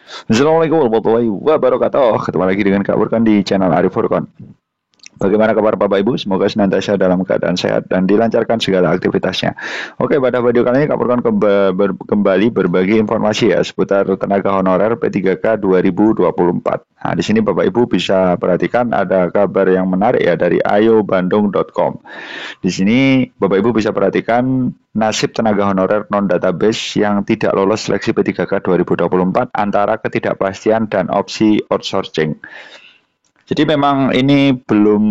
Assalamualaikum warahmatullahi wabarakatuh. Ketemu lagi dengan Kak Furkan di channel Arif Furkan. Bagaimana kabar Bapak Ibu? Semoga senantiasa dalam keadaan sehat dan dilancarkan segala aktivitasnya. Oke, pada video kali ini Kak Furkan kembali berbagi informasi ya seputar tenaga honorer P3K 2024. Nah, di sini Bapak Ibu bisa perhatikan ada kabar yang menarik ya dari ayobandung.com. Di sini Bapak Ibu bisa perhatikan nasib tenaga honorer non-database yang tidak lolos seleksi P3K 2024 antara ketidakpastian dan opsi outsourcing. Jadi memang ini belum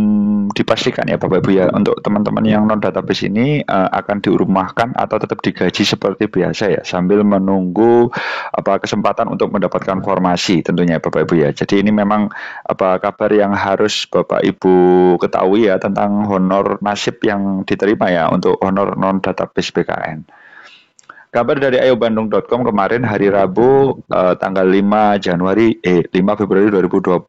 dipastikan ya Bapak Ibu ya untuk teman-teman yang non database ini akan dirumahkan atau tetap digaji seperti biasa ya sambil menunggu kesempatan untuk mendapatkan formasi tentunya ya Bapak Ibu ya. Jadi ini memang kabar yang harus Bapak Ibu ketahui ya tentang honor nasib yang diterima ya untuk honor non database BKN. Kabar dari ayobandung.com kemarin hari Rabu tanggal 5 Februari 2025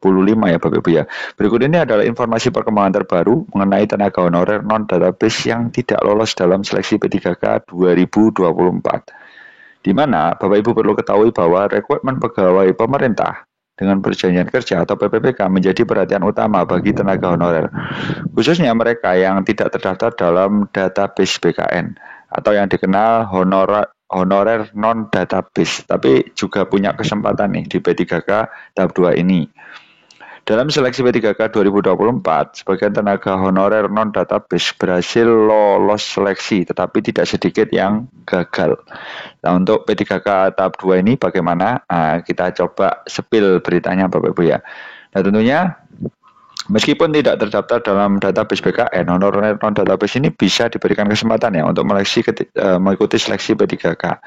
ya Bapak Ibu ya. Berikut ini adalah informasi perkembangan terbaru mengenai tenaga honorer non-database yang tidak lolos dalam seleksi P3K 2024. Di mana Bapak Ibu perlu ketahui bahwa rekrutmen pegawai pemerintah dengan perjanjian kerja atau PPPK menjadi perhatian utama bagi tenaga honorer, khususnya mereka yang tidak terdaftar dalam database BKN atau yang dikenal honorer non-database, tapi juga punya kesempatan nih di P3K tahap 2 ini. Dalam seleksi P3K 2024, sebagian tenaga honorer non-database berhasil lolos seleksi, tetapi tidak sedikit yang gagal. Nah, untuk P3K tahap 2 ini bagaimana? Kita coba sepil beritanya Bapak Ibu ya. Nah, tentunya meskipun tidak terdaftar dalam database BKN, honorer non-database ini bisa diberikan kesempatan ya untuk mengikuti seleksi P3K.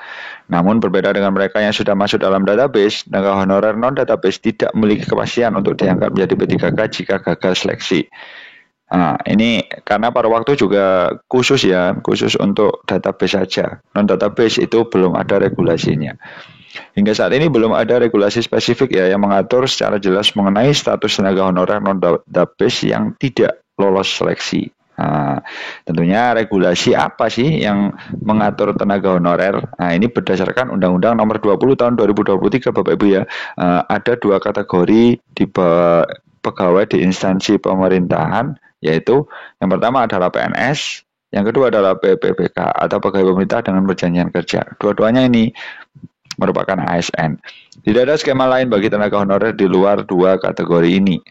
Namun berbeda dengan mereka yang sudah masuk dalam database, tenaga honorer non-database tidak memiliki kepastian untuk diangkat menjadi P3K jika gagal seleksi. Nah, ini karena pada waktu juga khusus untuk database saja. Non-database itu belum ada regulasinya. Hingga saat ini belum ada regulasi spesifik ya yang mengatur secara jelas mengenai status tenaga honorer non-database yang tidak lolos seleksi. Nah, tentunya regulasi apa sih yang mengatur tenaga honorer? Nah, ini berdasarkan Undang-Undang Nomor 20 Tahun 2023 Bapak Ibu ya. Ada dua kategori di pegawai di instansi pemerintahan, yaitu yang pertama adalah PNS, yang kedua adalah PPPK atau pegawai pemerintah dengan perjanjian kerja. Dua-duanya ini merupakan ASN. Tidak ada skema lain bagi tenaga honorer di luar dua kategori ini.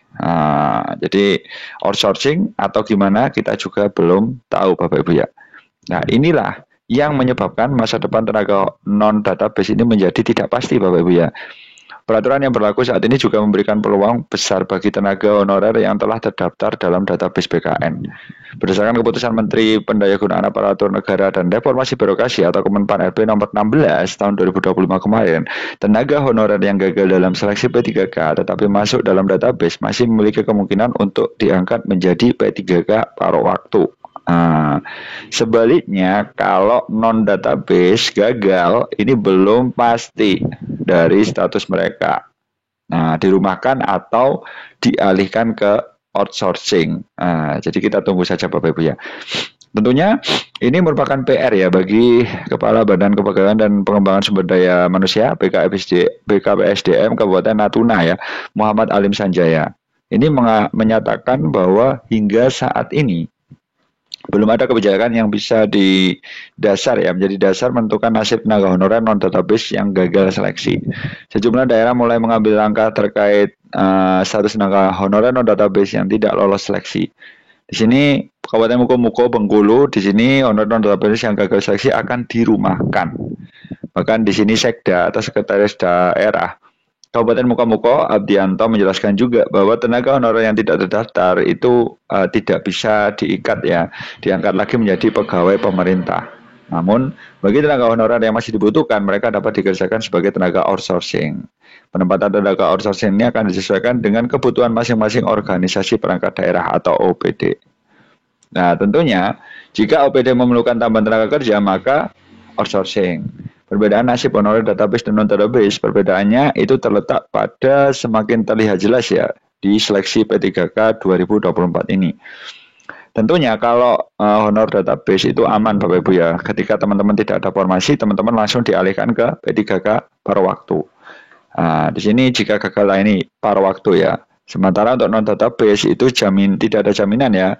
Jadi outsourcing atau gimana kita juga belum tahu Bapak Ibu ya. Nah, inilah yang menyebabkan masa depan tenaga non-database ini menjadi tidak pasti Bapak Ibu ya. Peraturan yang berlaku saat ini juga memberikan peluang besar bagi tenaga honorer yang telah terdaftar dalam database BKN. Berdasarkan keputusan Menteri Pendayagunaan Aparatur Negara dan Reformasi Birokrasi atau Kemenpan RB nomor 16 tahun 2025 kemarin, tenaga honorer yang gagal dalam seleksi P3K tetapi masuk dalam database masih memiliki kemungkinan untuk diangkat menjadi P3K paruh waktu. Sebaliknya kalau non-database gagal, ini belum pasti dari status mereka. Dirumahkan atau dialihkan ke outsourcing. Jadi kita tunggu saja Bapak Ibu ya. Tentunya ini merupakan PR ya bagi Kepala Badan Kepegawaian dan Pengembangan Sumber Daya Manusia BKPSDM Kabupaten Natuna ya, Muhammad Alim Sanjaya. Ini menyatakan bahwa hingga saat ini belum ada kebijakan yang bisa menjadi dasar menentukan nasib tenaga honorer non-database yang gagal seleksi. Sejumlah daerah mulai mengambil langkah terkait status tenaga honorer non-database yang tidak lolos seleksi. Di sini Kabupaten Muko Bengkulu, di sini honorer non-database yang gagal seleksi akan dirumahkan. Bahkan di sini Sekda atau Sekretaris Daerah Kabupaten Muko Abdianto menjelaskan juga bahwa tenaga honorer yang tidak terdaftar itu tidak bisa diangkat lagi menjadi pegawai pemerintah. Namun, bagi tenaga honorer yang masih dibutuhkan, mereka dapat dikerjakan sebagai tenaga outsourcing. Penempatan tenaga outsourcing ini akan disesuaikan dengan kebutuhan masing-masing organisasi perangkat daerah atau OPD. Nah, tentunya jika OPD memerlukan tambahan tenaga kerja, maka outsourcing. Perbedaan nasib honorer database dan non-database, perbedaannya itu terletak pada semakin terlihat jelas ya di seleksi P3K 2024 ini. Tentunya kalau honor database itu aman Bapak Ibu ya. Ketika teman-teman tidak ada formasi, teman-teman langsung dialihkan ke P3K paruh waktu. Di sini jika gagal, lah ini paruh waktu ya. Sementara untuk non database itu tidak ada jaminan ya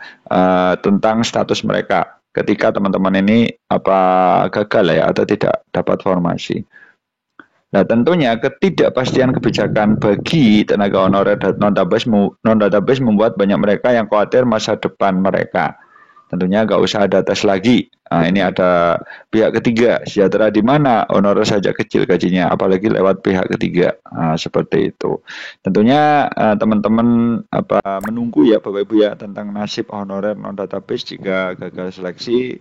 tentang status mereka ketika teman-teman ini apa gagal ya atau tidak dapat formasi. Nah, tentunya ketidakpastian kebijakan bagi tenaga honorer dan non-database membuat banyak mereka yang khawatir masa depan mereka. Tentunya nggak usah ada tes lagi. Nah, ini ada pihak ketiga. Sejahtera di mana honorer saja kecil gajinya, apalagi lewat pihak ketiga. Nah, seperti itu. Tentunya teman-teman menunggu ya Bapak Ibu ya tentang nasib honorer non-database jika gagal seleksi.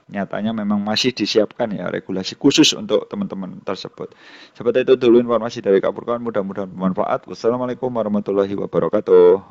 Nyatanya memang masih disiapkan ya regulasi khusus untuk teman-teman tersebut. Seperti itu dulu informasi dari Kapurkan, mudah-mudahan bermanfaat. Wassalamualaikum warahmatullahi wabarakatuh.